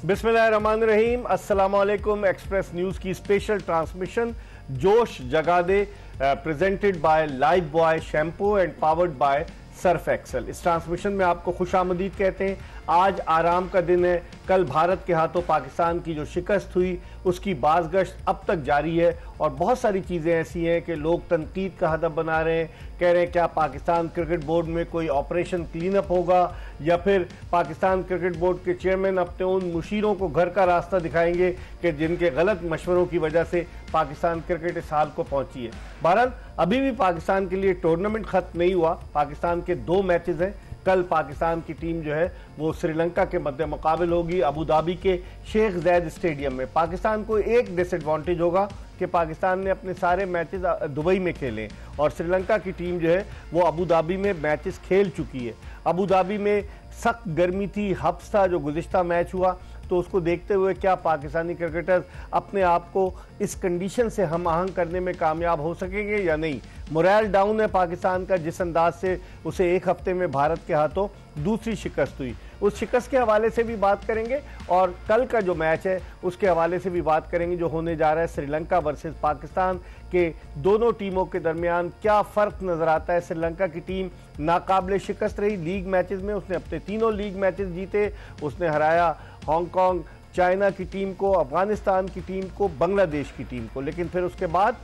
बिस्मिल्लाहिर्रहमानिर्रहीम, अस्सलामुअलैकुम। Express news की स्पेशल ट्रांसमिशन जोश जगा दे presented by Lifebuoy shampoo and powered by Surf Excel. इस ट्रांसमिशन में आपको खुशामदीद कहते हैं। आज आराम का दिन है। कल भारत के हाथों पाकिस्तान की जो शिकस्त हुई उसकी बाज़गश्त अब तक जारी है और बहुत सारी चीज़ें ऐसी हैं कि लोग तनकीद का हदफ बना रहे हैं। कह रहे हैं क्या पाकिस्तान क्रिकेट बोर्ड में कोई ऑपरेशन क्लीन अप होगा या फिर पाकिस्तान क्रिकेट बोर्ड के चेयरमैन अपने उन मुशीरों को घर का रास्ता दिखाएंगे कि जिनके गलत मशवरों की वजह से पाकिस्तान क्रिकेट इस हाल को पहुंची है। बहरहाल अभी भी पाकिस्तान के लिए टूर्नामेंट खत्म नहीं हुआ। पाकिस्तान के 2 मैचेस हैं। कल पाकिस्तान की टीम जो है वो श्रीलंका के मध्य मुकाबल होगी अबू धाबी के शेख ज़ैद स्टेडियम में। पाकिस्तान को एक डिसएडवांटेज होगा कि पाकिस्तान ने अपने सारे मैचेस दुबई में खेले और श्रीलंका की टीम जो है वो अबू धाबी में मैचेस खेल चुकी है। अबू धाबी में सख्त गर्मी थी, हब्स था जो गुज़िश्ता मैच हुआ, तो उसको देखते हुए क्या पाकिस्तानी क्रिकेटर्स अपने आप को इस कंडीशन से हम आहंग करने में कामयाब हो सकेंगे या नहीं। मोरल डाउन है पाकिस्तान का, जिस अंदाज से उसे एक हफ्ते में भारत के हाथों दूसरी शिकस्त हुई। उस शिकस्त के हवाले से भी बात करेंगे और कल का जो मैच है उसके हवाले से भी बात करेंगे जो होने जा रहा है श्रीलंका वर्सेस पाकिस्तान के। दोनों टीमों के दरमियान क्या फ़र्क नज़र आता है। श्रीलंका की टीम नाकाबिले शिकस्त रही लीग मैचेस में, उसने अपने 3 लीग मैचेस जीते। उसने हराया हांगकांग, चाइना की टीम को, अफगानिस्तान की टीम को, बांग्लादेश की टीम को, लेकिन फिर उसके बाद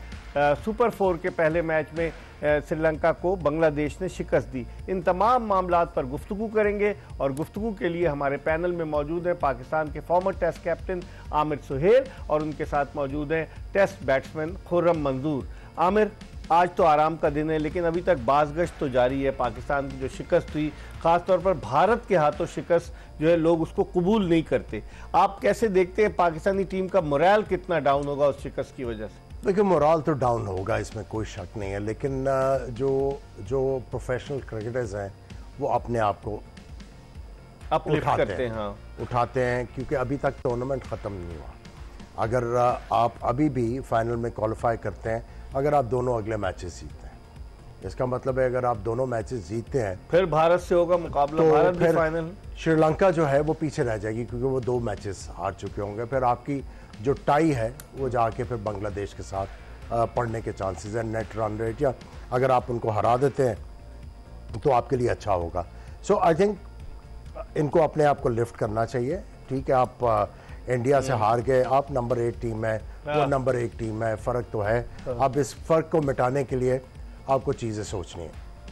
सुपर 4 के पहले मैच में श्रीलंका को बांग्लादेश ने शिकस्त दी। इन तमाम मामलात पर गुफ्तगू करेंगे और गुफ्तगू के लिए हमारे पैनल में मौजूद हैं पाकिस्तान के former test captain Aamir Sohail और उनके साथ मौजूद हैं टेस्ट बैट्समैन खुर्रम मंजूर। आमिर, आज तो आराम का दिन है लेकिन अभी तक बाज़गश्त तो जारी है। पाकिस्तान की जो शिकस्त हुई, ख़ासतौर पर भारत के हाथों शिकस्त जो है, लोग उसको कबूल नहीं करते। आप कैसे देखते हैं पाकिस्तानी टीम का मोरल कितना डाउन होगा उस शिकस्त की वजह से? देखिए, मोरल तो डाउन होगा, इसमें कोई शक नहीं है, लेकिन जो प्रोफेशनल क्रिकेटर्स हैं वो अपने आप को अपलिफ्ट करते हैं। हाँ, उठाते हैं क्योंकि अभी तक टूर्नामेंट ख़त्म नहीं हुआ। अगर आप अभी भी फाइनल में क्वालिफाई करते हैं, अगर आप दोनों अगले मैचेस जीतते हैं, इसका मतलब है अगर आप दोनों मैचेस जीतते हैं फिर भारत से होगा मुकाबला, तो भारत भी फाइनल। श्रीलंका जो है वो पीछे रह जाएगी क्योंकि वो 2 मैचेस हार चुके होंगे। फिर आपकी जो टाई है वो जाके फिर बांग्लादेश के साथ पड़ने के चांसेस हैं नेट रन रेट, या अगर आप उनको हरा देते हैं तो आपके लिए अच्छा होगा। सो आई थिंक इनको अपने आप को लिफ्ट करना चाहिए। ठीक है, आप इंडिया से हार गए, आप नंबर 1 टीम है, वो नंबर 1 टीम है, फ़र्क तो है। अब इस फ़र्क को मिटाने के लिए आपको चीज़ें सोचनी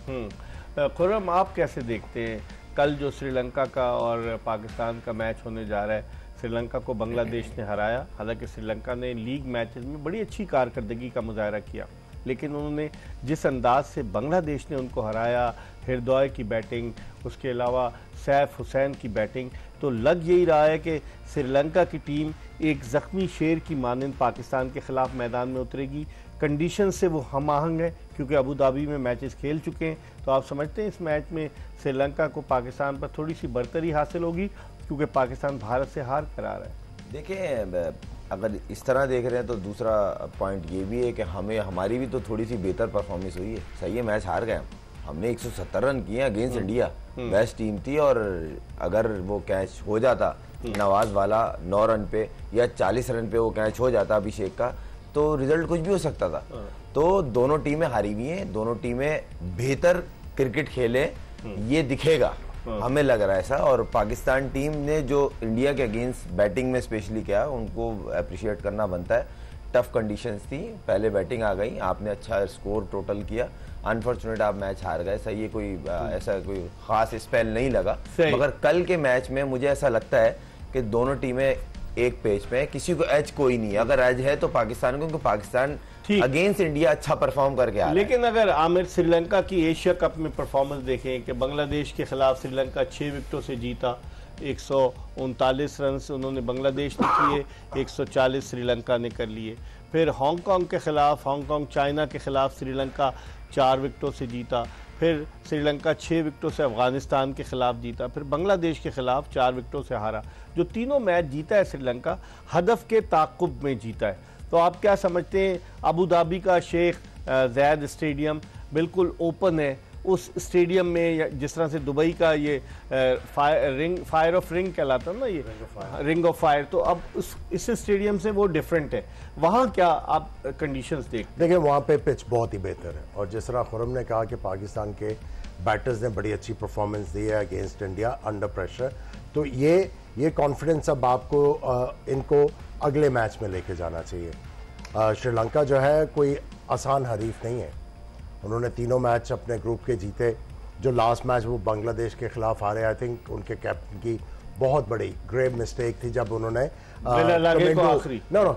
है। खुर्रम, आप कैसे देखते हैं कल जो श्रीलंका का और पाकिस्तान का मैच होने जा रहा है? श्रीलंका को बांग्लादेश ने हराया। हालांकि श्रीलंका ने लीग मैचेस में बड़ी अच्छी कारकर्दगी का मुजाहरा किया, लेकिन उन्होंने जिस अंदाज से बांग्लादेश ने उनको हराया, हृदय की बैटिंग, उसके अलावा सैफ हुसैन की बैटिंग, तो लग यही रहा है कि श्रीलंका की टीम एक ज़ख्मी शेर की मानंद पाकिस्तान के ख़िलाफ़ मैदान में उतरेगी। कंडीशन से वो हम आहंग है क्योंकि अबू धाबी में मैचेस खेल चुके हैं। तो आप समझते हैं इस मैच में श्रीलंका को पाकिस्तान पर थोड़ी सी बरतरी हासिल होगी क्योंकि पाकिस्तान भारत से हार कर आ रहा है? देखिए, अगर इस तरह देख रहे हैं तो दूसरा पॉइंट ये भी है कि हमारी भी तो थोड़ी सी बेहतर परफॉर्मेंस हुई है। सही है, मैच हार गए हमने 170 रन किए अगेंस्ट इंडिया, बेस्ट टीम थी, और अगर वो कैच हो जाता नवाज वाला 9 रन पे या 40 रन पे वो कैच हो जाता अभिषेक का, तो रिजल्ट कुछ भी हो सकता था। तो दोनों टीमें हारी हुई हैं, दोनों टीमें बेहतर क्रिकेट खेले ये दिखेगा, हमें लग रहा है ऐसा। और पाकिस्तान टीम ने जो इंडिया के अगेंस्ट बैटिंग में स्पेशली किया उनको अप्रिशिएट करना बनता है। टफ कंडीशंस थी, पहले बैटिंग आ गई, आपने अच्छा स्कोर टोटल किया, अनफॉर्चुनेट आप मैच हार गए। सही है, कोई ऐसा कोई खास स्पेल नहीं लगा, मगर कल के मैच में मुझे ऐसा लगता है कि दोनों टीमें एक पेज पे है, किसी को एज कोई नहीं है। अगर एज है तो पाकिस्तान को, क्योंकि पाकिस्तान अगेंस्ट इंडिया अच्छा परफॉर्म करके आ रहा है। लेकिन अगर आमिर श्रीलंका की एशिया कप में परफॉर्मेंस देखें कि बांग्लादेश के खिलाफ श्रीलंका 6 विकेटों से जीता, 139 रन से उन्होंने बांग्लादेश ने किए, 140 श्रीलंका ने कर लिए। फिर हांगकांग के खिलाफ, हांगकांग चाइना के खिलाफ श्रीलंका 4 विकेटों से जीता, फिर श्रीलंका 6 विकेटों से अफगानिस्तान के खिलाफ जीता, फिर बांग्लादेश के खिलाफ 4 विकेटों से हारा। जो तीनों मैच जीता है श्रीलंका, हदफ के ताक़ुब में जीता है। तो आप क्या समझते हैं, अबू धाबी का शेख ज़ैद स्टेडियम बिल्कुल ओपन है उस स्टेडियम में, या जिस तरह से दुबई का ये फायर ऑफ रिंग कहलाता है ना, ये रिंग ऑफ फायर, तो अब इस स्टेडियम से वो डिफरेंट है। वहाँ क्या आप कंडीशंस देखिए वहाँ पे पिच बहुत ही बेहतर है, और जिस तरह खुरम ने कहा कि पाकिस्तान के बैटर्स ने बड़ी अच्छी परफॉर्मेंस दी है अगेंस्ट इंडिया अंडर प्रेशर, तो ये कॉन्फिडेंस अब आपको इनको अगले मैच में लेके जाना चाहिए। श्रीलंका जो है कोई आसान हरीफ नहीं है, उन्होंने तीनों मैच अपने ग्रुप के जीते। जो लास्ट मैच वो बांग्लादेश के खिलाफ हारे, आई थिंक उनके कैप्टन की बहुत बड़ी ग्रेव मिस्टेक थी जब उन्होंने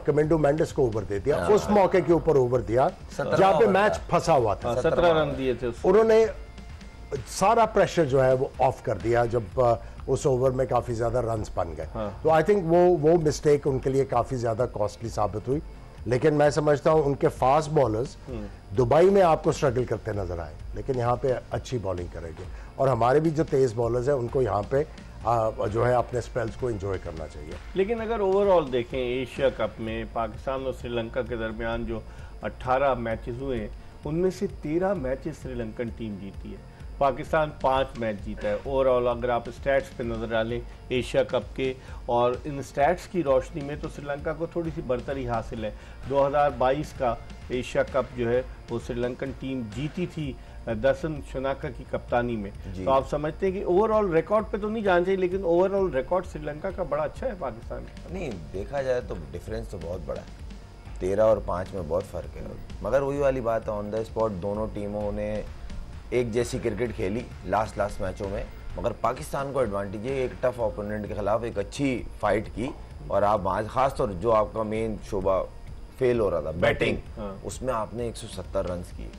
कमेंडो मेंडिस को ओवर दे दिया, उस मौके के ऊपर ओवर दिया जहाँ पे मैच फंसा हुआ था। 17 रन दिए थे, उन्होंने सारा प्रेशर जो है वो ऑफ कर दिया जब उस ओवर में काफी ज्यादा रन्स बन गए। तो आई थिंक वो मिस्टेक उनके लिए काफी ज्यादा कॉस्टली साबित हुई। लेकिन मैं समझता हूं उनके फास्ट बॉलर्स दुबई में आपको स्ट्रगल करते नजर आए, लेकिन यहाँ पे अच्छी बॉलिंग करेंगे, और हमारे भी जो तेज बॉलर्स हैं उनको यहाँ पे जो है अपने स्पेल्स को एंजॉय करना चाहिए। लेकिन अगर ओवरऑल देखें एशिया कप में पाकिस्तान और श्रीलंका के दरमियान जो 18 मैचेस हुए हैं, उनमें से 13 मैचेस श्रीलंकन टीम जीती है, पाकिस्तान 5 मैच जीता है। ओवरऑल अगर आप स्टैट्स पे नजर डालें एशिया कप के, और इन स्टैट्स की रोशनी में तो श्रीलंका को थोड़ी सी बढ़तरी हासिल है। 2022 का एशिया कप जो है वो श्रीलंकन टीम जीती थी दर्शन शनाका की कप्तानी में। तो आप समझते हैं कि ओवरऑल रिकॉर्ड पे तो नहीं जाना चाहिए, लेकिन ओवरऑल रिकॉर्ड श्रीलंका का बड़ा अच्छा है पाकिस्तान का। नहीं, देखा जाए तो डिफरेंस तो बहुत बड़ा है, 13 और 5 में बहुत फर्क है। मगर वही वाली बात है, ऑन द स्पॉट दोनों टीमों ने एक जैसी क्रिकेट खेली लास्ट मैचों में, मगर पाकिस्तान को एडवांटेज है, एक टफ ओपोनेंट के खिलाफ एक अच्छी फाइट की, और आप वहाँ खासतौर जो आपका मेन शोबा फेल हो रहा था बैटिंग, उसमें आपने 170 रन किए।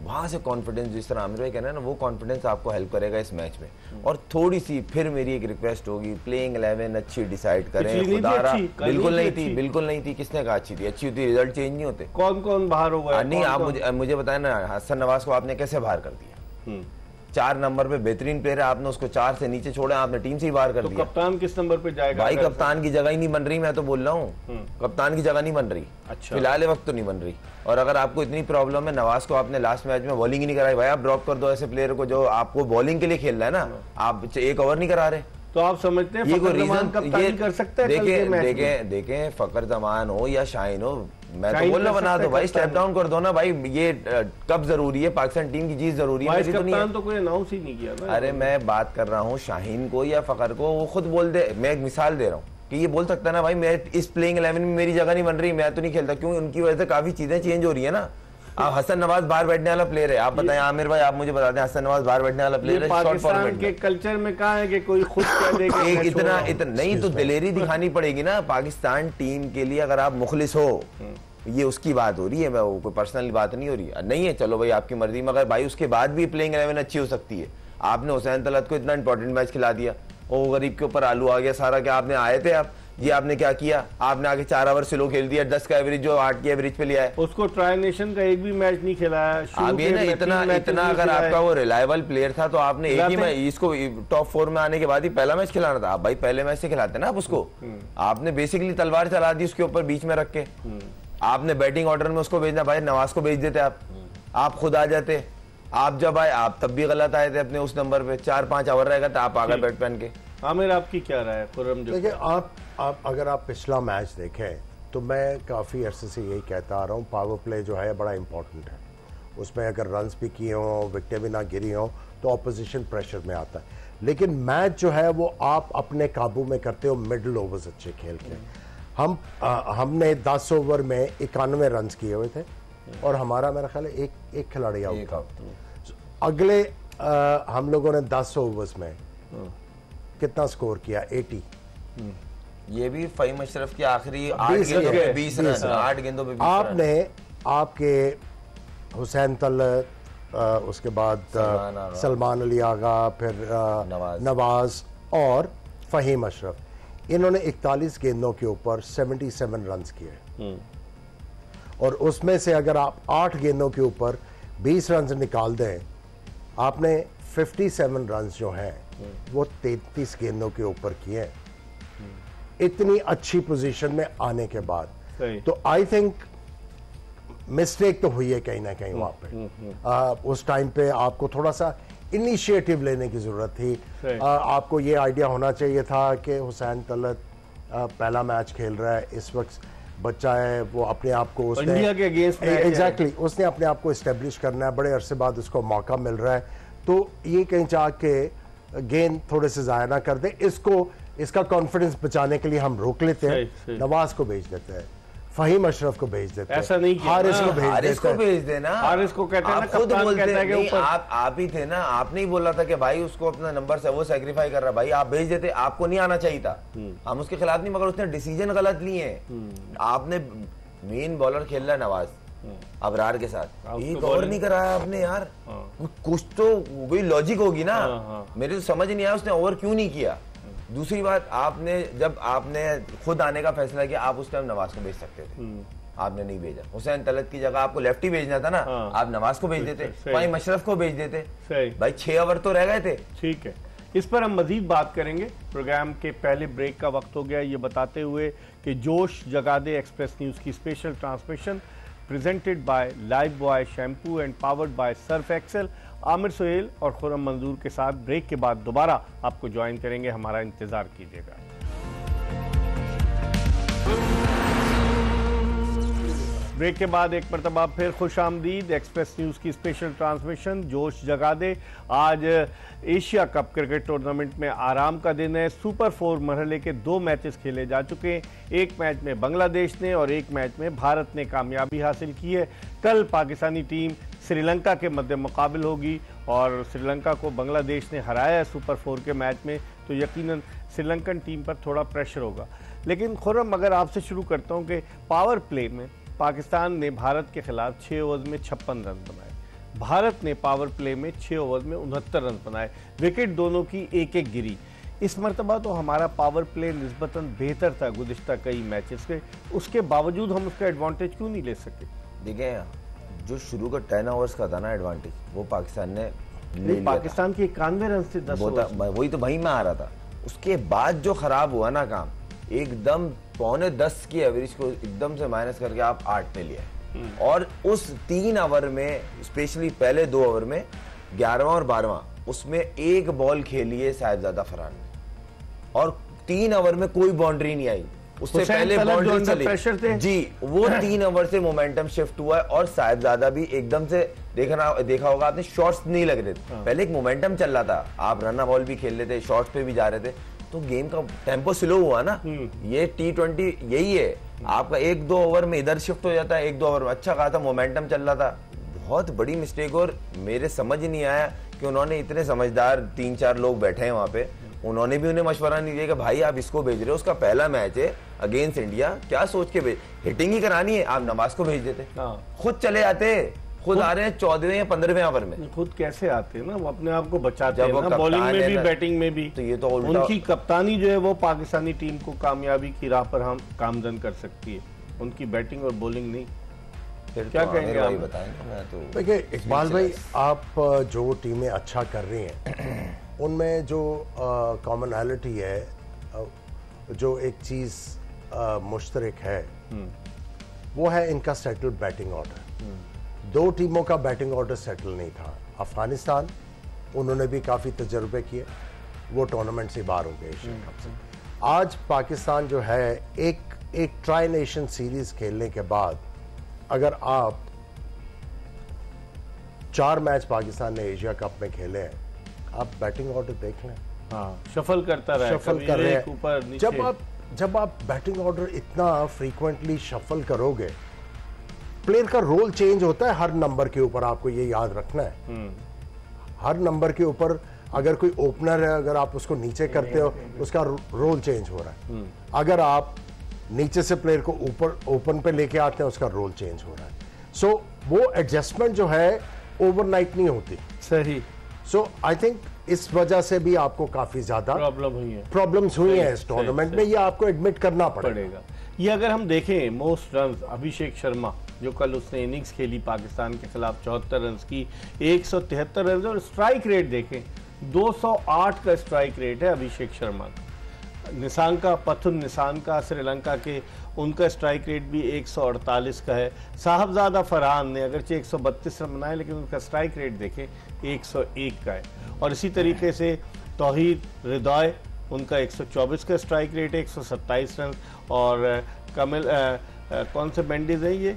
वहां से कॉन्फिडेंस, जिस तरह आमिर भाई कहना है ना, वो कॉन्फिडेंस आपको हेल्प करेगा इस मैच में। और थोड़ी सी फिर मेरी एक रिक्वेस्ट होगी, प्लेइंग 11 अच्छी डिसाइड करें। खुदारा बिल्कुल नहीं थी, किसने कहा अच्छी थी? अच्छी होती रिजल्ट चेंज नहीं होते। कौन बाहर हो गया? नहीं, आप मुझे बताए ना, हसन नवाज को आपने कैसे बाहर कर दिया? 4 नंबर पे बेहतरीन प्लेयर है, आपने उसको 4 से नीचे छोड़ा, आपने टीम से ही बाहर कर दिया। कप्तान किस नंबर पे जाएगा? भाई कप्तान की जगह ही नहीं बन रही, मैं तो बोल रहा हूँ कप्तान की जगह नहीं बन रही। अच्छा, फिलहाल वक्त तो नहीं बन रही। और अगर आपको इतनी प्रॉब्लम है, नवाज को आपने लास्ट मैच में बॉलिंग ही नहीं कराई, भाई आप ड्रॉप कर दो ऐसे प्लेयर को जो आपको बॉलिंग के लिए खेल रहा है ना, आप 1 ओवर नहीं करा रहे। तो आप समझते हैं ये कोई रीजन कप्तानी कर सकते हैं? देखें फकर जमान हो या शाहीन हो, मैं तो बोल रहा बना दो भाई, स्टेप डाउन कर दो ना भाई। ये कब जरूरी है, पाकिस्तान टीम की चीज जरूरी है। कप्तान तो कोई अनाउंस ही नहीं किया ना। अरे मैं बात कर रहा हूँ शाहीन को या फकर को, वो खुद बोल दे। मैं एक मिसाल दे रहा हूँ कि ये बोल सकता है ना भाई, मैं इस प्लेइंग 11 में मेरी जगह नहीं बन रही, मैं तो नहीं खेलता। क्यों? उनकी वजह से काफी चीजें चेंज हो रही है ना। आप हसन नवाज बाहर बैठने वाला प्लेयर है, आप बताएं आमिर भाई, आप मुझे बता दें, हसन नवाज बाहर बैठने वाला प्लेयर है। पाकिस्तान के कल्चर में कहा है कि कोई खुद कह दे कि इतना नहीं, तो दिलेरी दिखानी पड़ेगी ना पाकिस्तान टीम के लिए। अगर आप मुखलिस हो, ये उसकी बात हो रही है, वो कोई पर्सनल बात नहीं हो रही है। नहीं है, चलो भाई आपकी मर्जी, मगर भाई उसके बाद भी प्लेइंग 11 अच्छी हो सकती है। आपने हुसैन तलत को इतना इंपॉर्टेंट मैच खिला दिया, वो गरीब के ऊपर आलू आ गया सारा। क्या आपने आए थे आप? ये आपने क्या किया? आपने आगे 4 ओवर स्लो खेल दिया, 10 का एवरेज जो 8 की एवरेज पे लिया है। उसको ट्राई नेशन का एक भी मैच नहीं खिलाया। अब ये ना इतना अगर आपका वो रिलायबल प्लेयर था तो आपने एक ही मैच, इसको टॉप 4 में आने के बाद ही पहला मैच खिलाना था। आप भाई पहले मैच से खिलाते ना आप उसको। आपने बेसिकली तलवार चला दी उसके ऊपर बीच में रख के। आपने बैटिंग ऑर्डर में उसको भेजना, भाई नवाज को भेज देते आप खुद आ जाते। आप जब आए आप तब भी गलत आए थे अपने उस नंबर पे, 4-5 ओवर रहेगा तो आप आगे बैट पहन के। आमिर आपकी क्या राय है? देखिए आप अगर आप पिछला मैच देखें तो मैं काफ़ी अरसे से यही कहता आ रहा हूँ, पावर प्ले जो है बड़ा इंपॉर्टेंट है। उसमें अगर रन्स भी किए हों, विकेटें भी ना गिरी हों, तो ऑपोजिशन प्रेशर में आता है। लेकिन मैच जो है वो आप अपने काबू में करते हो मिडिल ओवर्स अच्छे खेल के। हमने 10 ओवर में 91 रन किए हुए थे, और हमारा मेरा ख्याल है एक खिलाड़ी आउट था। अगले हम लोगों ने 10 ओवर्स में कितना स्कोर किया? 80। ये भी फ़हीम अशरफ की आखिरी 20 रन, 8 गेंदों पे 20 आपने आपके हुसैन तलत, उसके बाद सलमान अली आगा, फिर नवाज और फ़हीम अशरफ, इन्होंने 41 गेंदों के ऊपर 77 रन किए। और उसमें से अगर आप 8 गेंदों के ऊपर 20 रन निकाल दें, आपने 57 रन जो हैं वो 33 गेंदों के ऊपर किए इतनी अच्छी पोजीशन में आने के बाद। तो आई थिंक मिस्टेक तो हुई है कहीं ना कहीं वहां पे। उस टाइम पे आपको थोड़ा सा इनिशिएटिव लेने की जरूरत थी। आपको ये आइडिया होना चाहिए था कि हुसैन तलत पहला मैच खेल रहा है, इस वक्त बच्चा है, वो अपने आप को उसने इंडिया के अगेंस्ट एग्जैक्टली उसने अपने आप को इस्टेब्लिश करना है, बड़े अरसे बाद उसको मौका मिल रहा है, तो ये कहीं चाह के गेंद थोड़े से जाया ना कर दे। इसका कॉन्फिडेंस बचाने के लिए हम रोक लेते हैं, नवाज को भेज देते हैं, फहीम अशरफ को भेज देते हैं, ऐसा नहीं किया, हारिस को भेज देना। हारिस को कहते हैं ना, खुद कप्तान बोलते कहता है कि ऊपर आप ही थे ना, आपने ही बोला था कि भाई उसको अपना नंबर से वो सेक्रीफाई कर रहा, भाई आप भेज देते, आपको नहीं आना चाहिए था। हम उसके खिलाफ नहीं, मगर उसने डिसीजन गलत लिए हैं। आपने मेन बॉलर खेल रहा है नवाज अबरार के साथ, एक और नहीं कराया आपने यार। कुछ तो कोई लॉजिक होगी ना, मेरे तो समझ नहीं आया उसने ओवर क्यों नहीं किया। दूसरी बात, जब आपने खुद आने का फैसला किया, आप उस टाइम नवाज को भेज सकते थे, आपने नहीं भेजा। हुसैन तलत की जगह आपको लेफ्टी भेजना था ना, आप नवाज को भेज देते, फहीम अशरफ को भेज देते। भाई 6 ओवर तो रह गए थे। ठीक है, इस पर हम मजीद बात करेंगे। प्रोग्राम के पहले ब्रेक का वक्त हो गया, ये बताते हुए कि जोश जगा दे एक्सप्रेस न्यूज की special transmission presented by Lifebuoy shampoo and powered by Surf Excel. Aamir Sohail और खुर्रम मंजूर के साथ ब्रेक के बाद दोबारा आपको ज्वाइन करेंगे, हमारा इंतजार कीजिएगा। ब्रेक के बाद एक मरतबा फिर खुश आमदीद। एक्सप्रेस न्यूज़ की स्पेशल ट्रांसमिशन जोश जगा दे। आज एशिया कप क्रिकेट टूर्नामेंट में आराम का दिन है। सुपर 4 मरहले के 2 मैचेस खेले जा चुके हैं। एक मैच में बांग्लादेश ने और एक मैच में भारत ने कामयाबी हासिल की है। कल पाकिस्तानी टीम श्रीलंका के मद्दे मुकाबिल होगी और श्रीलंका को बांग्लादेश ने हराया है सुपर 4 के मैच में, तो यकीनन श्रीलंकन टीम पर थोड़ा प्रेशर होगा। लेकिन खुर्रम, अगर आपसे शुरू करता हूं कि पावर प्ले में पाकिस्तान ने भारत के खिलाफ 6 ओवर में 56 रन बनाए, भारत ने पावर प्ले में 6 ओवर में 69 रन बनाए, विकेट दोनों की एक एक गिरी। इस मरतबा तो हमारा पावर प्ले निस्बतन बेहतर था गुज़िश्ता कई मैचेस से, उसके बावजूद हम उसका एडवांटेज क्यों नहीं ले सके? देखिए, जो शुरू का 10 ओवर्स का था ना एडवांटेज, वो पाकिस्तान ने ले लिया। पाकिस्तान के 91 रन से 10 वही तो वही मैं आ रहा था। उसके बाद जो खराब हुआ ना काम, एकदम 9.25 की एवरेज को एकदम से माइनस करके आप 8 पे लिया। और उस 3 ओवर में, स्पेशली पहले 2 ओवर में 11वां और 12वां, उसमें एक बॉल खेली है साहिबजादा फरहान ने और 3 ओवर में कोई बाउंड्री नहीं आई। उससे पहले बाउंड्री चली जी, वो 3 ओवर से मोमेंटम शिफ्ट हुआ है और साहिबजादा भी एकदम से देखा होगा आपने, शॉट्स नहीं लग रहे थे। पहले एक मोमेंटम चल रहा था, आप रन बॉल भी खेल रहे थे, शॉट्स पे भी जा रहे थे, तो गेम का टेम्पो स्लो हुआ ना। ये T20 यही है, आपका 1-2 ओवर में इधर शिफ्ट हो जाता है, 1-2 ओवर में अच्छा कहा था, मोमेंटम चल रहा था। बहुत बड़ी मिस्टेक, और मेरे समझ ही नहीं आया कि उन्होंने, इतने समझदार 3-4 लोग बैठे हैं वहां पे, उन्होंने भी उन्हें मशवरा नहीं दिया कि भाई आप इसको भेज रहे हो, उसका पहला मैच है अगेंस्ट इंडिया, क्या सोच के भेज, हिटिंग ही करानी है, आप नवाज को भेज देते, खुद चले आते, खुद आ रहे हैं 14वें या 15वें ओवर में। खुद कैसे आते हैं ना, वो अपने आप को बचाते हैं ना, बॉलिंग में भी बैटिंग में भी। तो ये तो उनकी कप्तानी जो है वो पाकिस्तानी टीम को कामयाबी की राह पर हम कामजन कर सकती है, उनकी बैटिंग और बॉलिंग नहीं। फिर क्या तो कहेंगे आप? देखिए इकबाल भाई, आप जो टीमें अच्छा कर रही हैं उनमें जो कॉमनैलिटी है, जो एक चीज मुश्तरक है, वो है इनका सेटल्ड बैटिंग ऑर्डर। 2 टीमों का बैटिंग ऑर्डर सेटल नहीं था। अफगानिस्तान, उन्होंने भी काफ़ी तजर्बे किए, वो टूर्नामेंट से बाहर हो गए एशिया कप से। आज पाकिस्तान जो है, एक ट्राई नेशन सीरीज खेलने के बाद, अगर आप 4 मैच पाकिस्तान ने एशिया कप में खेले हैं, आप बैटिंग ऑर्डर देख लें, शफल करता रहे, शफल कर रहे हैं। जब आप बैटिंग ऑर्डर इतना फ्रीक्वेंटली शफल करोगे, प्लेयर का रोल चेंज होता है हर नंबर के ऊपर, आपको ये याद रखना है। हर नंबर के ऊपर अगर कोई ओपनर है, अगर आप उसको नीचे करते हो, उसका रोल चेंज हो रहा है। अगर आप नीचे से प्लेयर को ऊपर ओपन पे लेके आते हैं, उसका रोल चेंज हो रहा है। सो वो एडजस्टमेंट जो है ओवरनाइट नहीं होती। सही। सो आई थिंक इस वजह से भी आपको काफी ज्यादा प्रॉब्लम्स हुई हैं इस टूर्नामेंट में, ये आपको एडमिट करना पड़ेगा। ये अगर हम देखें मोस्ट रन, अभिषेक शर्मा जो कल उसने इनिंग्स खेली पाकिस्तान के खिलाफ 74 रन की, 173 रन, और स्ट्राइक रेट देखें 208 का स्ट्राइक रेट है अभिषेक शर्मा का। निसांका, पथुन निसांका श्रीलंका के, उनका स्ट्राइक रेट भी 148 का है। साहबजादा फरहान ने अगरचे 132 रन बनाए लेकिन उनका स्ट्राइक रेट देखें 101 का है। और इसी तरीके से तौहीद रिदाय, उनका 124 का स्ट्राइक रेट है, 127 रन। और कमिल कौन से मेंडिस हैं ये,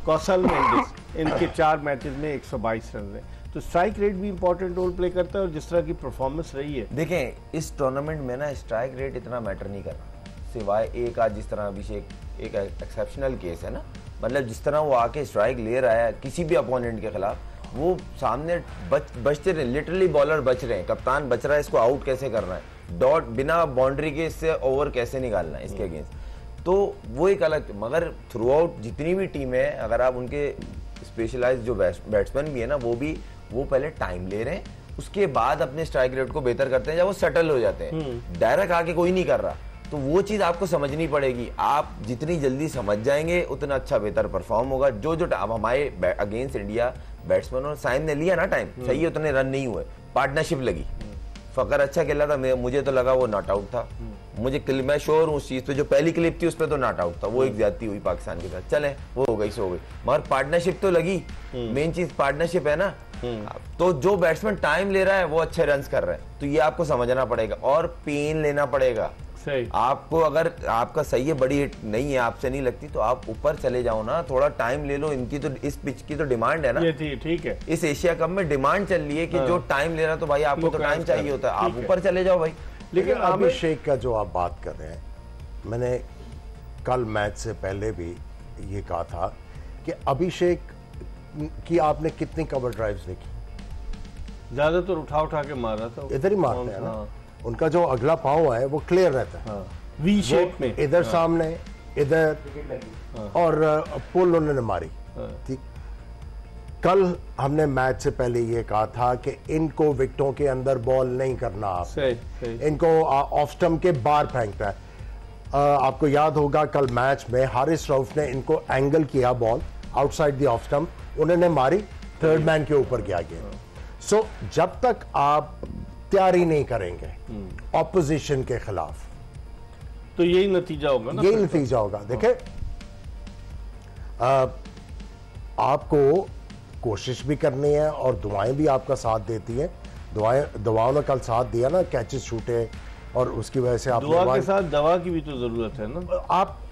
कौशल मेंडिस, इनके 4 मैचेस में 122 रन हैं। तो स्ट्राइक रेट भी इंपॉर्टेंट रोल प्ले करता है और जिस तरह की परफॉर्मेंस रही है। देखें इस टूर्नामेंट में ना स्ट्राइक रेट इतना मैटर नहीं कर रहा, सिवाय एक आज जिस तरह अभिषेक एक एक्सेप्शनल केस है ना, मतलब जिस तरह वो आके स्ट्राइक ले रहा है किसी भी अपोनेंट के खिलाफ, वो सामने बचते रहे, लिटरली बॉलर बच रहे हैं, कप्तान बच रहा है इसको आउट कैसे करना है, डॉट बिना बाउंड्री के इससे ओवर कैसे निकालना है इसके अगेंस्ट। तो वो एक अलग, मगर थ्रू आउट जितनी भी टीम है, अगर आप उनके स्पेशलाइज जो बैट्समैन भी है ना, वो पहले टाइम ले रहे हैं, उसके बाद अपने स्ट्राइक रेट को बेहतर करते हैं जब वो सेटल हो जाते हैं। डायरेक्ट आके कोई नहीं कर रहा, तो वो चीज आपको समझनी पड़ेगी। आप जितनी जल्दी समझ जाएंगे उतना अच्छा बेहतर परफॉर्म होगा। जो अब हमारे अगेंस्ट इंडिया बैट्समैनों साइम ने लिया ना टाइम, सही है, उतने रन नहीं हुए, पार्टनरशिप लगी। फकर अच्छा खेला था, मुझे तो लगा वो नॉट आउट था, मैं श्योर हूँ उस चीज पे। जो पहली क्लिप थी उस पर तो नॉट आउट था, वो एक ज्यादती हुई पाकिस्तान के साथ, चले वो हो गई सो हो गई, मगर पार्टनरशिप तो लगी। मेन चीज पार्टनरशिप है ना। तो जो बैट्समैन टाइम ले रहा है वो अच्छे रन कर रहा है, तो ये आपको समझना पड़ेगा और पेन लेना पड़ेगा। सही। आपको अगर आपका सही है, बड़ी हिट नहीं है, आपसे नहीं लगती, तो आप ऊपर चले जाओ ना, थोड़ा टाइम ले लो। इनकी तो इस पिच की तो डिमांड है ना, ठीक है, इस एशिया कप में डिमांड चल रही है कि जो टाइम ले रहा, तो भाई आपको तो टाइम चाहिए होता है, आप ऊपर चले जाओ भाई। लेकिन अभिषेक का जो आप बात कर रहे हैं, मैंने कल मैच से पहले भी ये कहा था कि अभिषेक की आपने कितनी कवर ड्राइव्स देखी? ज्यादातर उठा के मार रहा था, इधर ही मारते हैं ना। उनका जो अगला पांव है वो क्लियर रहता है, वी शेप में, इधर सामने, इधर, और पुल उन्होंने मारी। ठीक, कल हमने मैच से पहले ये कहा था कि इनको विकेटों के अंदर बॉल नहीं करना, आप इनको ऑफ स्टंप के बाहर फेंकना है। आपको याद होगा कल मैच में हारिस रऊफ ने इनको एंगल किया ball outside the off stump, उन्होंने मारी, थर्ड मैन के ऊपर गया गेंद। सो जब तक आप तैयारी नहीं करेंगे ऑपोजिशन के खिलाफ, तो यही नतीजा होगा ना, यही नतीजा होगा। देखिए आपको कोशिश भी करनी है और दुआएं भी आपका साथ देती हैं। दुआओं ने कल साथ दिया ना, कैचेस छूटे और उसकी वजह से आप दुआ के साथ दवा की भी तो जरूरत है ना।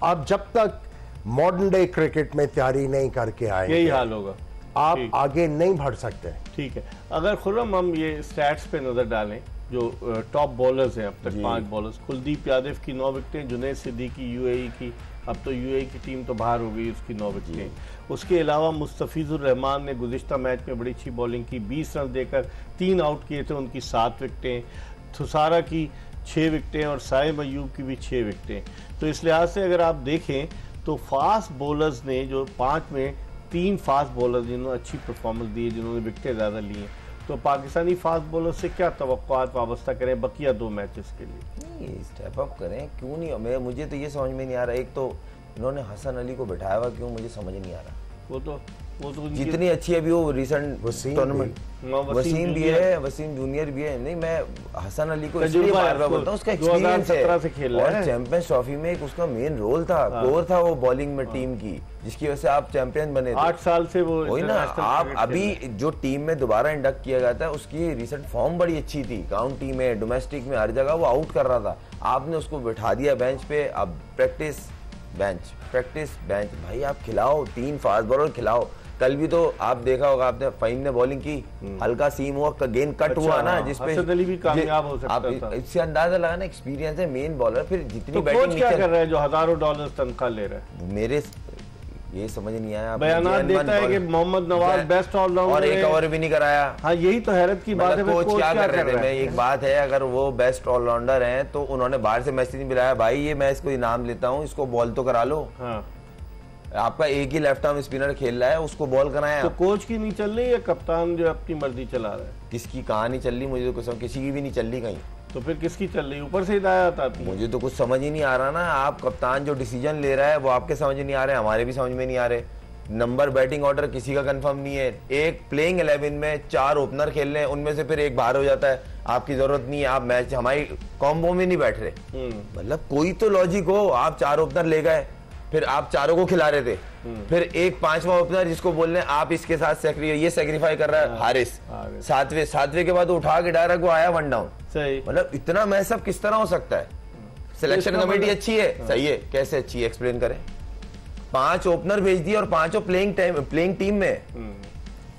आप जब तक मॉडर्न डे क्रिकेट में तैयारी नहीं करके आएंगे, यही हाल होगा, आप आगे नहीं बढ़ सकते। ठीक है, अगर खुर्रम हम ये स्टैट्स पे नजर डालें, जो टॉप बॉलर्स हैं अब तक 5 बॉलर्स, कुलदीप यादव की 9 विकेटें, जुनैद सिद्दीकी यूएई की, अब तो यूएई की टीम तो बाहर हो गई, उसकी 9 विकेटें। उसके अलावा मुस्तफिजुर रहमान ने गुज़िश्ता मैच में बड़ी अच्छी बॉलिंग की, 20 रन देकर 3 आउट किए थे, उनकी 7 विकेटें। थुसारा की 6 विकेटें और साइम अयूब की भी 6 विकेटें। तो इस लिहाज से अगर आप देखें तो फास्ट बॉलर्स ने, जो 5 में 3 फास्ट बॉलर जिन्होंने अच्छी परफॉर्मेंस दी है, जिन्होंने विकेटें ज़्यादा ली हैं, तो पाकिस्तानी फास्ट बॉलर से क्या तवक्कुआत वाबस्ता करें बकिया 2 मैचेस के लिए? नहीं, स्टेप अप करें, क्यों नहीं? मुझे तो ये समझ में नहीं आ रहा, एक तो इन्होंने हसन अली को बिठाया हुआ क्यों, मुझे समझ नहीं आ रहा। वो तो जितनी अच्छी अभी वो रिसेंट टूर्नामेंट, वसीम भी है, वसीम जूनियर भी है। नहीं, मैं हसन अली को इसलिए बार बार बोलता हूँ, उसका एक्सपीरियंस है और चैंपियंस ट्रॉफी में एक उसका मेन रोल था, कोर था वो बॉलिंग में टीम की, जिसकी वजह से आप चैंपियन बने थे। 8 साल से वो वही ना। आप अभी जो टीम में दोबारा इंडक्ट किया गया था, उसकी रिसेंट फॉर्म बड़ी अच्छी थी, काउंटी में, डोमेस्टिक में, हर जगह वो आउट कर रहा था। आपने उसको बिठा दिया बेंच पे, अब प्रैक्टिस बेंच। भाई आप खिलाओ, 3 फास्ट बॉलर खिलाओ। कल भी तो आप देखा होगा, आपने फ़हीम ने बॉलिंग की, हल्का सीम हुआ, गेंद कट हुआ ना, जिसपे हसन अली भी कामयाब हो सकता था। इससे अंदाजा लगा ना, एक्सपीरियंस है मेन बॉलर। फिर जितनी तो बैटिंग क्या कर रहा है जो हजारों डॉलर तनख्वाह ले रहा है? मेरे ये समझ नहीं आया। बयान देता है कि मोहम्मद नवाज बेस्ट ऑलराउंडर और एक ओवर भी नहीं कराया। हाँ, यही तो हैरत की बात है। कोच क्या कर रहे थे? मैं एक बात है, अगर वो बेस्ट ऑलराउंडर हैं तो उन्होंने बाहर से मैसेज नहीं मिलाया, भाई ये मैं इसको इनाम लेता हूँ, इसको बॉल तो करा लो। हाँ, आपका एक ही लेफ्ट आर्म स्पिनर खेल रहा है, उसको बॉल कराया। तो कोच की नहीं चल रही है, कप्तान जो अपनी मर्जी चला रहा है? किसकी कहाँ नहीं चल रही, मुझे तो कुछ, किसी की भी नहीं चल रही कहीं। तो फिर किसकी चल रही? ऊपर से हिदायत आती है? मुझे तो कुछ समझ ही नहीं आ रहा ना। आप कप्तान जो डिसीजन ले रहा है वो आपके समझ नहीं आ रहे, हमारे भी समझ में नहीं आ रहे। नंबर बैटिंग ऑर्डर किसी का कंफर्म नहीं है। एक प्लेइंग 11 में 4 ओपनर खेल रहे हैं, उनमें से फिर एक बाहर हो जाता है, आपकी जरूरत नहीं है, आप मैच हमारी कॉम्बो में नहीं बैठ रहे। मतलब कोई तो लॉजिक हो। आप 4 ओपनर ले गए, फिर आप चारों को खिला रहे थे, फिर एक 5वां ओपनर जिसको बोल रहे हैं आप इसके साथ ये सेक्रीफाई कर रहा है हारिस, 7वें के बाद उठा के डायरेक्ट वो आया 1 डाउन। सही, मतलब इतना मैसअप किस तरह हो सकता है? सिलेक्शन कमेटी अच्छी है, सही है, कैसे अच्छी है एक्सप्लेन करें। 5 ओपनर भेज दिए और 5 प्लेइंग टीम में,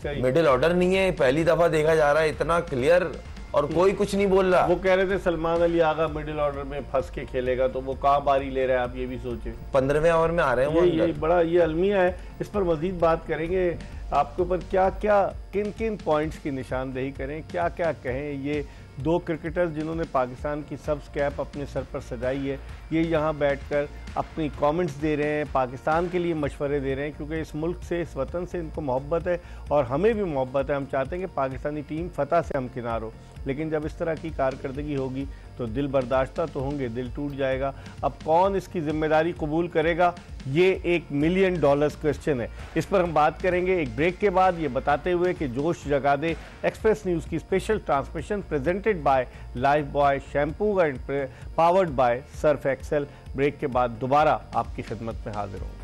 मिडिल ऑर्डर नहीं है, पहली दफा देखा जा रहा है इतना क्लियर, और कोई कुछ नहीं बोल रहा। वो कह रहे थे सलमान अली आगा मिडिल ऑर्डर में फंस के खेलेगा, तो वो कहाँ बारी ले रहा है, आप ये भी सोचे। 15वें ओवर में आ रहे हैं ये बड़ा ये अलमिया है, इस पर मजीद बात करेंगे। आपके ऊपर क्या क्या किन किन पॉइंट्स की निशानदेही करें, क्या क्या कहें। ये 2 क्रिकेटर्स जिन्होंने पाकिस्तान की सब्ज कैप अपने सर पर सजाई है, ये यहाँ बैठकर अपनी कमेंट्स दे रहे हैं, पाकिस्तान के लिए मशवरे दे रहे हैं, क्योंकि इस मुल्क से, इस वतन से इनको मोहब्बत है और हमें भी मोहब्बत है। हम चाहते हैं कि पाकिस्तानी टीम फतह से हमकिनार हो, लेकिन जब इस तरह की कारकर्दगी होगी तो दिल बर्दाश्ता तो होंगे, दिल टूट जाएगा। अब कौन इसकी जिम्मेदारी कबूल करेगा, ये $1 मिलियन क्वेश्चन है। इस पर हम बात करेंगे एक ब्रेक के बाद, ये बताते हुए कि जोश जगा दे एक्सप्रेस न्यूज़ की special transmission presented by Lifebuoy shampoo and powered by Surf Excel. Break के बाद दोबारा आपकी खिदमत में हाजिर होंगे।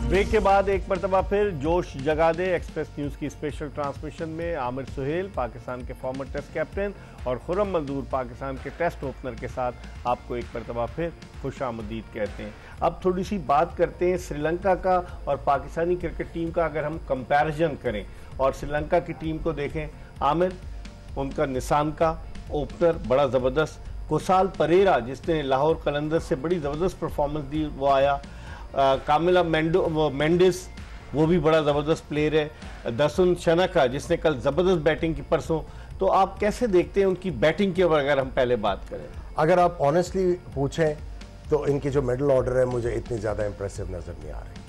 ब्रेक के बाद एक मरतबा फिर जोश जगा दे एक्सप्रेस न्यूज़ की स्पेशल ट्रांसमिशन में आमिर सुहेल, पाकिस्तान के फॉर्मर टेस्ट कैप्टन, और खुर्रम मंजूर, पाकिस्तान के टेस्ट ओपनर के साथ आपको एक मरतबा फिर खुशामदीद कहते हैं। अब थोड़ी सी बात करते हैं श्रीलंका का और पाकिस्तानी क्रिकेट टीम का। अगर हम कंपैरिजन करें और श्रीलंका की टीम को देखें, आमिर, उनका निशान का ओपनर बड़ा ज़बरदस्त, कुसाल परेरा जिसने लाहौर कलंदर्स से बड़ी ज़बरदस्त परफॉर्मेंस दी वो आया, कामिला मेंडिस वो भी बड़ा ज़बरदस्त प्लेयर है, दसुन शनका जिसने कल ज़बरदस्त बैटिंग की परसों। तो आप कैसे देखते हैं उनकी बैटिंग के ऊपर अगर हम पहले बात करें? अगर आप ऑनेस्टली पूछें तो इनकी जो मिडिल ऑर्डर है मुझे इतनी ज़्यादा इंप्रेसिव नज़र नहीं आ रही।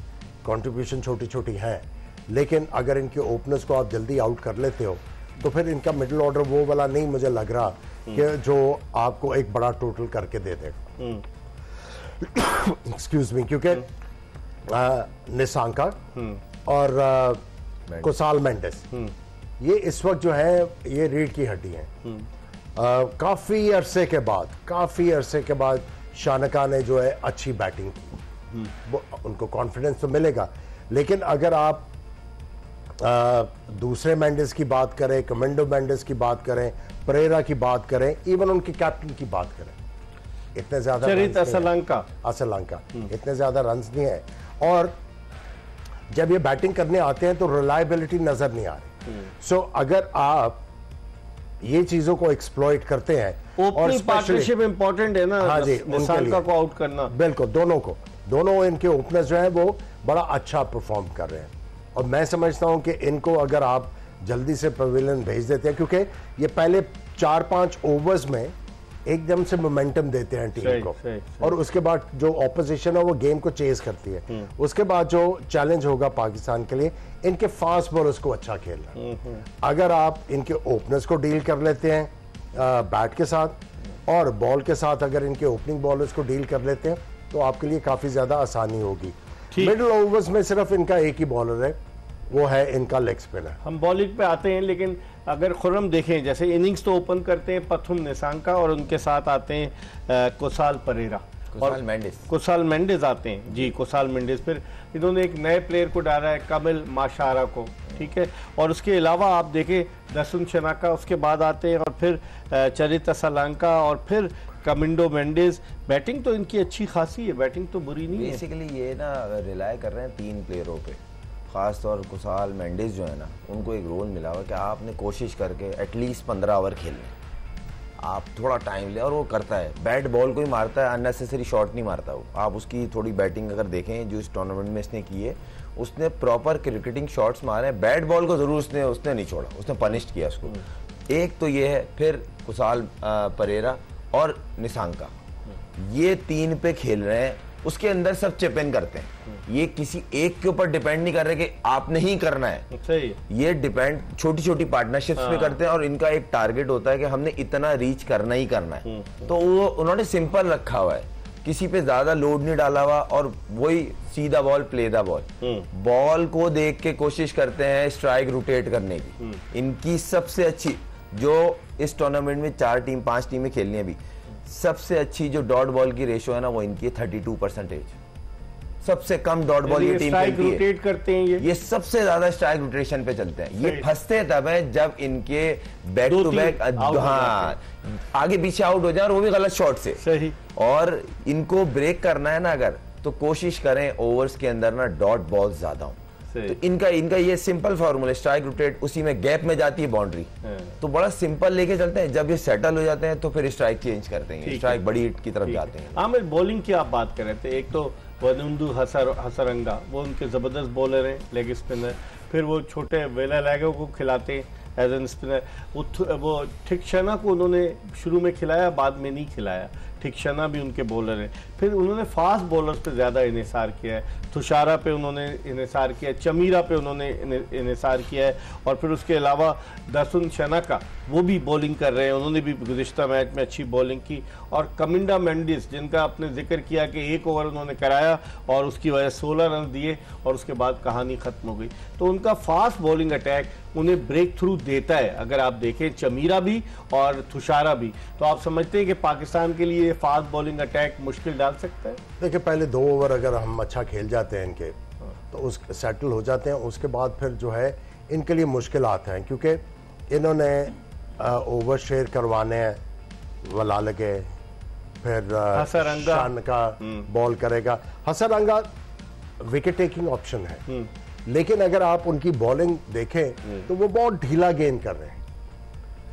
कंट्रीब्यूशन छोटी छोटी हैं, लेकिन अगर इनके ओपनर्स को आप जल्दी आउट कर लेते हो तो फिर इनका मिडिल ऑर्डर वो वाला नहीं मुझे लग रहा कि जो आपको एक बड़ा टोटल करके दे देगा। एक्सक्यूज मी, क्योंकि निसांका और कुसाल मेंडिस ये इस वक्त जो है ये रीढ़ की हड्डी हैं। काफ़ी अरसे के बाद शानका ने जो है अच्छी बैटिंग की, उनको कॉन्फिडेंस तो मिलेगा। लेकिन अगर आप दूसरे मेंडिस की बात करें, कमेंडो मेंडिस की बात करें, परेरा की बात करें, इवन उनके कैप्टन की बात करें, इतने ज्यादा असलंका इतने ज्यादा रन्स नहीं है। और जब ये बैटिंग करने आते हैं तो रिलायबिलिटी नजर नहीं आ रही। सो अगर आप ये चीजों को एक्सप्लॉइट करते हैं और पार्टनरशिप इंपॉर्टेंट है ना, हाँ जी, निसांका को आउट करना, बिल्कुल, दोनों इनके ओपनर्स जो हैं वो बड़ा अच्छा परफॉर्म कर रहे हैं। और मैं समझता हूं कि इनको अगर आप जल्दी से पवेलियन भेज देते हैं, क्योंकि ये पहले 4-5 ओवर्स में एकदम से मोमेंटम देते हैं टीम को, और उसके बाद जो ऑपोजिशन है वो गेम को चेज करती है। उसके बाद जो चैलेंज होगा पाकिस्तान के लिए, इनके फास्ट बॉलर्स को अच्छा खेलना। अगर आप इनके ओपनर्स को डील कर लेते हैं बैट के साथ और बॉल के साथ, अगर इनके ओपनिंग बॉलर्स को डील कर लेते हैं तो आपके लिए काफी ज्यादा आसानी होगी। मिडिल ओवर्स में सिर्फ इनका एक ही बॉलर है, वो है इनका लेग स्पिनर। हम बॉलिंग पे आते हैं, लेकिन अगर खुर्रम देखें, जैसे इनिंग्स तो ओपन करते हैं पथुम निसांका और उनके साथ आते हैं कुसाल परेरा, कुसाल मेंडिस आते हैं जी, कुसाल मेंडिस। फिर इन्होंने एक नए प्लेयर को डाला है, कामिल माशारा को, ठीक है। और उसके अलावा आप देखें दसुन शनाका उसके बाद आते हैं, और फिर चरित असलंका, और फिर कमिंडो मेंडिस। बैटिंग तो इनकी अच्छी खासी है, बैटिंग तो बुरी नहीं है। बेसिकली ये ना रिलाय कर रहे हैं 3 प्लेयरों पे, खास तौर कुसाल मेंडिस जो है ना, उनको एक रोल मिला हुआ कि आपने कोशिश करके एटलीस्ट 15 ओवर खेलने, आप थोड़ा टाइम ले, और वो करता है, बैट बॉल को ही मारता है, अननेसेसरी शॉट नहीं मारता वो। आप उसकी थोड़ी बैटिंग अगर देखें जो इस टूर्नामेंट में इसने की है, उसने प्रॉपर क्रिकेटिंग शॉट्स मारे हैं, बैट बॉल को जरूर उसने नहीं छोड़ा, उसने पनिश किया उसको। एक तो ये है, फिर कुसाल परेरा और निसांका, ये 3 पे खेल रहे हैं, उसके अंदर सब चिप इन करते हैं। ये किसी एक के ऊपर डिपेंड नहीं कर रहे कि आपने ही करना है, सही। ये डिपेंड छोटी छोटी पार्टनरशिप्स पे करते हैं, और इनका एक टारगेट होता है कि हमने इतना रीच करना ही करना है। तो वो उन्होंने सिंपल रखा हुआ है, किसी पे ज्यादा लोड नहीं डाला हुआ और वही सीधा ball, play the ball, ball को देख के कोशिश करते हैं स्ट्राइक रोटेट करने की। इनकी सबसे अच्छी जो इस टूर्नामेंट में 4 टीम 5 टीमें खेलनी है अभी, सबसे अच्छी जो डॉट बॉल की रेशियो है ना वो इनकी 32%। सबसे कम डॉट बॉल ये टीम खेलती है। रोटेट करते हैं ये सबसे ज्यादा स्ट्राइक रोटेशन पे चलते हैं। ये फंसते तब है जब इनके बैक टू बैक, हाँ, आगे पीछे आउट हो जाए और वो भी गलत शॉट से। सही। और इनको ब्रेक करना है ना अगर, तो कोशिश करें ओवर्स के अंदर ना डॉट बॉल ज्यादा हो। तो इनका ये सिंपल फॉर्मूला, स्ट्राइक रोटेट, उसी में गैप में जाती है बाउंड्री, तो बड़ा सिंपल लेके चलते हैं। जब ये सेटल हो जाते हैं तो फिर स्ट्राइक चेंज करते हैं, स्ट्राइक बड़ी हिट की तरफ जाते हैं। आमिर, बॉलिंग की आप बात कर रहे थे, एक तो वनुंदु हसरंगा, वो उनके जबरदस्त बॉलर हैं, लेग स्पिनर। फिर वो छोटे वेला लैगो को खिलाते हैं एज एन स्पिनर। वो थिकशना को उन्होंने शुरू में खिलाया, बाद में नहीं खिलाया। थिकशना भी उनके बॉलर हैं। फिर उन्होंने फास्ट बॉलर्स पे ज़्यादा इन्हिसार किया है, तुषारा पे उन्होंने इन्हिसार किया है, चमीरा पे उन्होंने इन्हिसार किया है, और फिर उसके अलावा दर्शन शनाका वो भी बॉलिंग कर रहे हैं, उन्होंने भी गुज़िश्ता मैच में अच्छी बॉलिंग की। और कमिंडा मेंडिस, जिनका आपने जिक्र किया कि 1 ओवर उन्होंने कराया और उसकी वजह 16 रन दिए और उसके बाद कहानी ख़त्म हो गई। तो उनका फास्ट बॉलिंग अटैक उन्हें ब्रेक थ्रू देता है। अगर आप देखें चमीरा भी और तुषारा भी, तो आप समझते हैं कि पाकिस्तान के लिए फास्ट बॉलिंग अटैक मुश्किल डाल सकता है? देखिए, पहले 2 ओवर अगर हम अच्छा खेल जाते हैं इनके, तो उस सेटल हो जाते हैं, उसके बाद फिर जो है इनके लिए मुश्किल आते हैं, क्योंकि इन्होंने ओवर शेयर करवाने हैं। वला लगे, फिर शान का बॉल करेगा। हसरंगा विकेट टेकिंग ऑप्शन है, लेकिन अगर आप उनकी बॉलिंग देखें तो वो बहुत ढीला गेंद कर रहे हैं।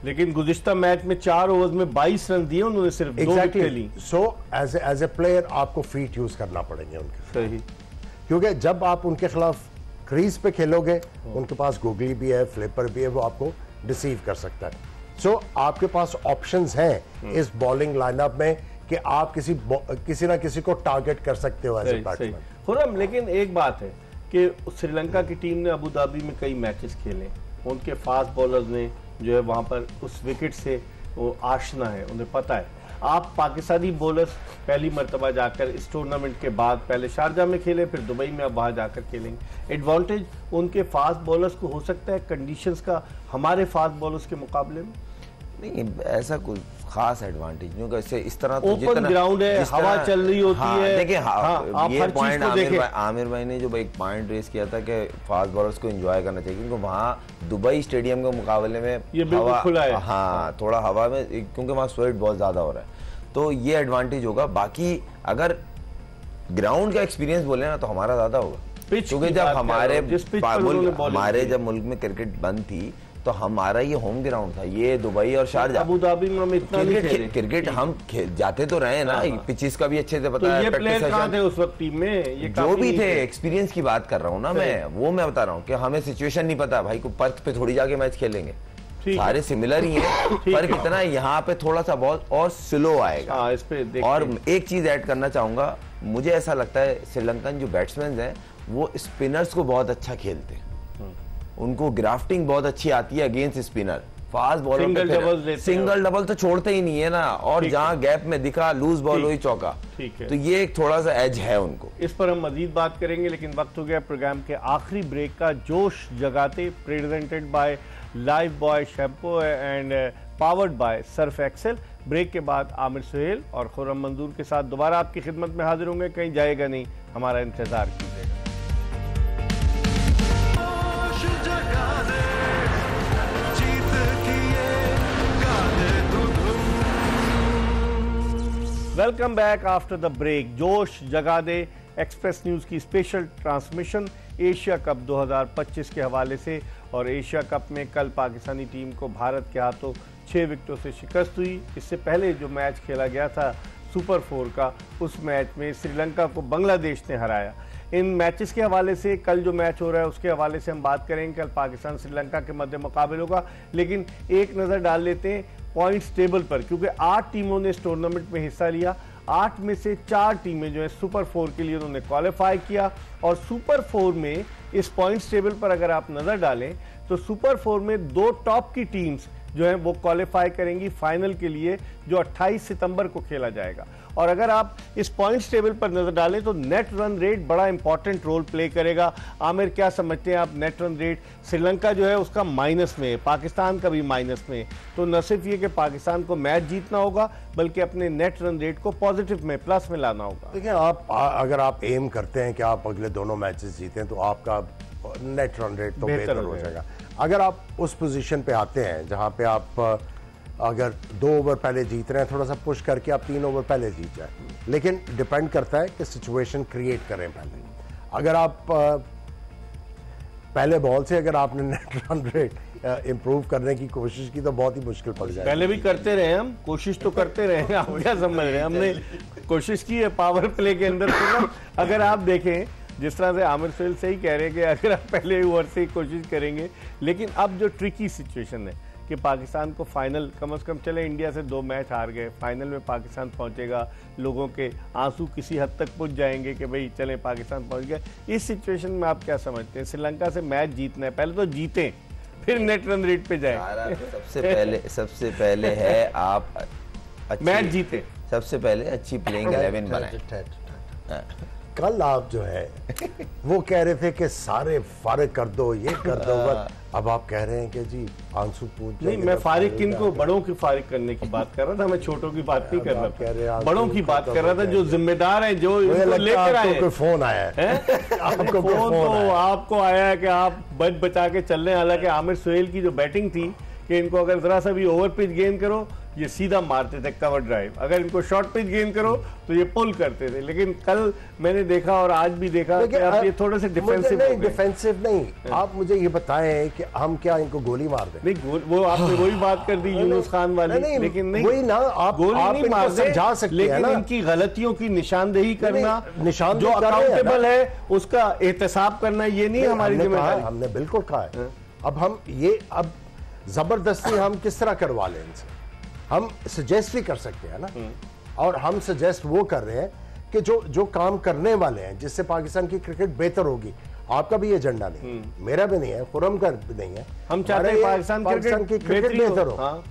लेकिन गुज़िश्ता मैच में 4 ओवर्स में 22 रन दिए उन्होंने, सिर्फ 2 विकेट ली। सो एज ए प्लेयर आपको फीट यूज करना पड़ेंगे उनके। सही। क्योंकि जब आप उनके खिलाफ क्रीज पे खेलोगे, उनके पास गुगली भी है, फ्लिपर भी है, वो आपको डिसीव कर सकता है। सो आपके पास ऑप्शंस हैं इस बॉलिंग लाइनअप में कि आप किसी ना किसी को टारगेट कर सकते हो एज ए बैट्समैन। खुर्रम, लेकिन एक बात है कि श्रीलंका की टीम ने अबू धाबी में कई मैचेस खेले, उनके फास्ट बॉलर्स ने जो है वहाँ पर उस विकेट से वो आशना है, उन्हें पता है। आप पाकिस्तानी बॉलर्स पहली मरतबा जाकर इस टूर्नामेंट के बाद पहले शारजा में खेले, फिर दुबई में, अब वहाँ जाकर खेलेंगे। एडवांटेज उनके फास्ट बॉलर्स को हो सकता है कंडीशंस का हमारे फास्ट बॉलर्स के मुकाबले में? नहीं, ऐसा कोई खास एडवांटेज नहीं होगा। इस तरह तो ओपन ग्राउंड है, हवा चल रही होती है। देखिए, ये पॉइंट आमिर भाई ने जो एक पॉइंट रेस किया था कि फास्ट बॉलर्स को एंजॉय करना चाहिए, क्योंकि वहाँ दुबई स्टेडियम के मुकाबले में ये हवा खुला है। हाँ, थोड़ा हवा में, क्योंकि वहाँ स्वेट बहुत ज्यादा हो रहा है, तो ये एडवांटेज होगा। बाकी अगर ग्राउंड का एक्सपीरियंस बोले ना तो हमारा ज्यादा होगा, क्योंकि जब हमारे जब मुल्क में क्रिकेट बंद थी तो हमारा ये होम ग्राउंड था, ये दुबई और शारजा। अबू धाबी में हम इतना क्रिकेट हम जाते तो रहे ना, पिचेस का भी अच्छे से पता है। ये प्लेयर कहाँ थे उस वक्त टीम में? ये जो भी थे, एक्सपीरियंस की बात कर रहा हूँ ना मैं, वो मैं बता रहा हूँ कि हमें सिचुएशन नहीं पता भाई, को पर्थ पे थोड़ी जाके मैच खेलेंगे, सारे सिमिलर ही हैं। फर्क इतना है यहाँ पे थोड़ा सा बॉल और स्लो आएगा। इस पे और एक चीज ऐड करना चाहूंगा, मुझे ऐसा लगता है श्रीलंकन जो बैट्समैन हैं वो स्पिनर्स को बहुत अच्छा खेलते हैं, उनको ग्राफ्टिंग बहुत अच्छी आती है against spinner. Fast bowler single double तो छोड़ते ही नहीं है ना, और जहां गैप में दिखा लूज बॉल वही चौका। तो ये एक थोड़ा सा एज है उनको। इस पर हम मजीद बात करेंगे, लेकिन वक्त हो गया प्रोग्राम के आखिरी ब्रेक का। जोश जगाते presented by Lifebuoy shampoo and powered by Surf Excel. Break के बाद आमिर सुहेल और खुर्रम मंजूर के साथ दोबारा आपकी खिदमत में हाजिर होंगे। कहीं जाएगा नहीं, हमारा इंतजार कीजिएगा। Welcome back after the break. जोश जगा दे एक्सप्रेस न्यूज़ की स्पेशल ट्रांसमिशन एशिया कप 2025 के हवाले से। और एशिया कप में कल पाकिस्तानी टीम को भारत के हाथों 6 विकेटों से शिकस्त हुई। इससे पहले जो मैच खेला गया था सुपर 4 का, उस मैच में श्रीलंका को बांग्लादेश ने हराया। इन मैचेस के हवाले से कल जो मैच हो रहा है उसके हवाले से हम बात करेंगे। कल पाकिस्तान श्रीलंका के मध्य मुकाबले होगा, लेकिन एक नज़र डाल लेते हैं पॉइंट्स टेबल पर, क्योंकि 8 टीमों ने इस टूर्नामेंट में हिस्सा लिया। 8 में से 4 टीमें जो है सुपर 4 के लिए उन्होंने क्वालिफाई किया। और सुपर 4 में इस पॉइंट्स टेबल पर अगर आप नज़र डालें तो सुपर 4 में 2 टॉप की टीम्स जो है वो क्वालिफाई करेंगी फाइनल के लिए, जो 28 सितंबर को खेला जाएगा। और अगर आप इस पॉइंट्स टेबल पर नजर डालें तो नेट रन रेट बड़ा इंपॉर्टेंट रोल प्ले करेगा। आमिर, क्या समझते हैं आप नेट रन रेट? श्रीलंका जो है उसका माइनस में है, पाकिस्तान का भी माइनस में है, तो न सिर्फ ये कि पाकिस्तान को मैच जीतना होगा बल्कि अपने नेट रन रेट को पॉजिटिव में, प्लस में लाना होगा। देखिए, अगर आप एम करते हैं कि आप अगले दोनों मैचेस जीतें तो आपका नेट रन रेट तो बेहतर हो जाएगा। अगर आप उस पोजीशन पे आते हैं जहां पे आप अगर 2 ओवर पहले जीत रहे हैं, थोड़ा सा पुश करके आप 3 ओवर पहले जीत जाए, लेकिन डिपेंड करता है कि सिचुएशन क्रिएट करें पहले। अगर आप पहले बॉल से अगर आपने नेट रन रेट इंप्रूव करने की कोशिश की तो बहुत ही मुश्किल पड़ जाएगी। पहले भी करते रहे, हम कोशिश तो करते रहे, आप क्या समझ रहे हैं? हमने कोशिश की है पावर प्ले के अंदर। अगर आप देखें जिस तरह से आमिर सुहेल सही कह रहे हैं कि अगर आप पहले ओवर से ही कोशिश करेंगे, लेकिन अब जो ट्रिकी सिचुएशन है कि पाकिस्तान को फाइनल, कम से कम चले इंडिया से 2 मैच हार गए, फाइनल में पाकिस्तान पहुंचेगा, लोगों के आंसू किसी हद तक पहुंच जाएंगे कि भाई चलें पाकिस्तान पहुंच गया। इस सिचुएशन में आप क्या समझते हैं? श्रीलंका से मैच जीतना है, पहले तो जीतें फिर नेट रन रेट पे जाए। सबसे पहले है आप मैच जीते, सबसे पहले अच्छी प्लेइंग 11 बनाएं। कल आप जो है वो कह रहे थे कि सारे फारिग कर दो, ये कर दो, अब आप कह रहे हैं कि जी आंसू पूछ। नहीं, मैं फारिग किन को, बड़ों की फारिग करने की बात कर रहा था, मैं छोटों की बात नहीं कर रहा था, बड़ों की बात कर रहा था जो जिम्मेदार है, जो लेकर आए। कोई फोन आया है आपको फोन तो आपको आया है कि आप बच बचा के चल रहे हैं। हालांकि आमिर सुहेल की जो बैटिंग थी कि इनको अगर जरा सा भी ओवर पिच गेंद करो ये सीधा मारते थे कवर ड्राइव, अगर इनको शॉर्ट पिच गेंद करो तो ये पुल करते थे। लेकिन कल मैंने देखा और आज भी देखा कि आप ये थोड़े से डिफेंसिव नहीं, डिफेंसिव नहीं। आप मुझे ये बताएं कि हम क्या इनको गोली मार दें? नहीं, वो आपने वही बात कर दी यूनुस खान वाली, लेकिन नहीं वही ना, आप गोली नहीं मार समझा सकते हैं, लेकिन इनकी गलतियों की निशानदेही करना, निशान जो अकाउंटेबल है उसका एहतसाब करना, ये नहीं हमारी जिम्मेदारी। हमने बिल्कुल कहा है। अब हम ये अब जबरदस्ती हम किस तरह करवा लें इनसे? हम सजेस्ट भी कर सकते हैं ना, और हम सजेस्ट वो कर रहे हैं कि जो काम करने वाले हैं जिससे पाकिस्तान की क्रिकेट बेहतर होगी। आपका भी एजेंडा नहीं, मेरा भी नहीं है, खुरम का भी नहीं है। हम चाहते हैं पाकिस्तान की क्रिकेट बेहतर हो,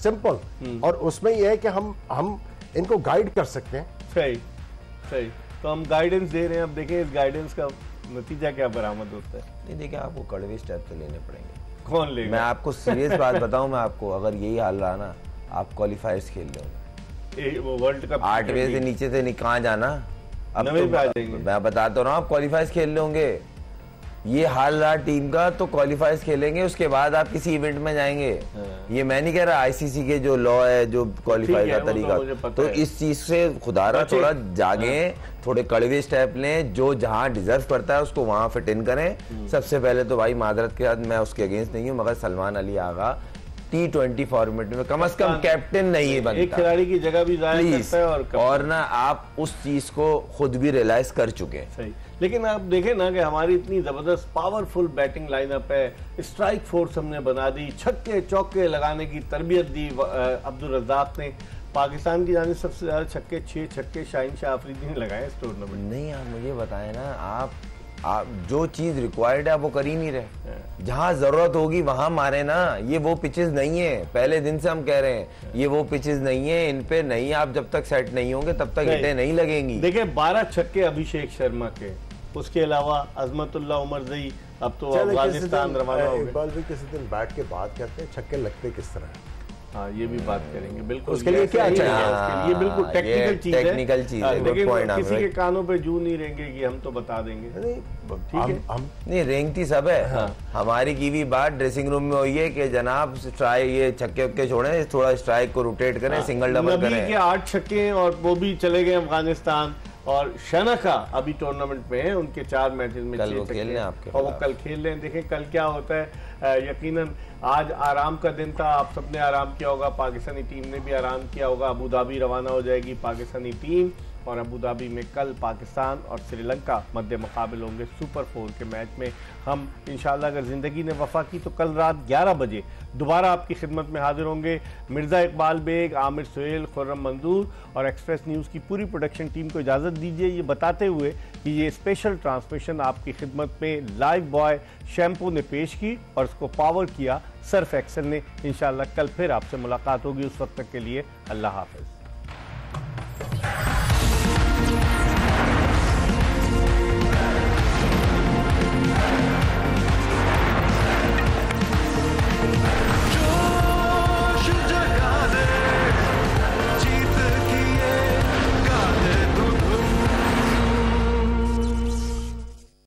सिंपल। और उसमें यह है कि हम इनको गाइड कर सकते हैं। सही सही, तो हम गाइडेंस दे रहे हैं। अब देखें इस गाइडेंस का नतीजा क्या बरामद होता है। नहीं, देखिए आपको कड़वे स्टेप तो लेने पड़ेंगे। कौन लेगा? मैं आपको सीरियस बात बताऊं, मैं आपको, अगर यही हाल रहा ना, आप क्वालिफायर्स खेल लोगे, वो वर्ल्ड कप 8वें से नीचे से कहाँ जाना, अब तो मैं बताता रहा हूँ, आप क्वालिफायर्स खेल लोगे। ये हाल रहा टीम का तो क्वालिफायर्स खेलेंगे, उसके बाद आप किसी इवेंट में जाएंगे। ये मैं नहीं कह रहा, आईसीसी के जो लॉ है, जो क्वालिफाई का तरीका, तो इस चीज से खुदारा थोड़ा जागे, थोड़े कड़वे स्टेप लें, जो जहां डिजर्व करता है उसको वहां फिट इन करें। सबसे पहले तो भाई मादरत के साथ मैं उसके अगेंस्ट नहीं हूँ, मगर सलमान अली आगा T20 फॉर्मेट में कम से कम कैप्टन नहीं बनता, एक खिलाड़ी की जगह भी जाया करता है। और ना आप उस चीज को खुद भी रियलाइज कर चुके हैं। सही, लेकिन आप देखें ना कि हमारी इतनी जबरदस्त पावरफुल बैटिंग लाइनअप है, स्ट्राइक फोर्स हमने बना दी, छक्के चौके लगाने की तरबियत दी अब्दुल रज़ाक ने। पाकिस्तान की जानिब सबसे ज्यादा छक्के 6 छक्के शाहीन शाह अफरीदी ने लगाए इस टूर्नामेंट। नहीं, आप मुझे बताएं ना, आप जो चीज रिक्वायर्ड है वो कर ही नहीं रहे। जहां जरूरत होगी वहां मारे ना। ये वो पिचेस नहीं है, पहले दिन से हम कह रहे हैं ये वो पिचेस नहीं है, इन पे नहीं, आप जब तक सेट नहीं होंगे तब तक हिटें नहीं लगेंगी। देखिए 12 छक्के अभिषेक शर्मा के, उसके अलावा अजमतुल्लाह उमरज़ई अब तो अफगानिस्तान रवाना हो गए। इकबाल भी किसी दिन बैठ के बात करते हैं छक्के लगते किस तरह है। हाँ, ये भी बात करेंगे बिल्कुल। उसके लिए क्या चाहिए? ये बिल्कुल टेक्निकल चीज है, टेक्निकल चीज है, लेकिन किसी के कानों पे जू नहीं रहेंगे कि हम तो बता देंगे। ठीक है, हम नहीं रेंगती सब है। हाँ। हमारी की भी बात ड्रेसिंग रूम में हुई है कि जनाब स्ट्राइक, ये छक्के वक्के छोड़े, थोड़ा स्ट्राइक को रोटेट करें, सिंगल डबल करें। के 8 छक्के और वो भी चले गए अफगानिस्तान। और शनका अभी टूर्नामेंट में है, उनके 4 मैचेस में कल वो खेल रहे हैं आपके, और वो कल खेल रहे हैं। देखें कल क्या होता है। यकीनन आज आराम का दिन था, आप सबने आराम किया होगा, पाकिस्तानी टीम ने भी आराम किया होगा। अबू धाबी रवाना हो जाएगी पाकिस्तानी टीम और अबू धाबी में कल पाकिस्तान और श्रीलंका मध्य मुकाबले होंगे सुपर 4 के मैच में। हम इंशाल्लाह अगर ज़िंदगी ने वफा की तो कल रात 11 बजे दोबारा आपकी खिदमत में हाजिर होंगे। मिर्ज़ा इकबाल बेग, आमिर सुहेल, खुर्रम मंजूर और एक्सप्रेस न्यूज़ की पूरी प्रोडक्शन टीम को इजाज़त दीजिए ये बताते हुए कि ये स्पेशल ट्रांसमिशन आपकी खिदमत में लाइफ बॉय शैम्पू ने पेश की और इसको पावर किया सर्फ एक्सेल ने। इंशाल्लाह कल फिर आपसे मुलाकात होगी, उस वक्त तक के लिए अल्लाह हाफ़िज़।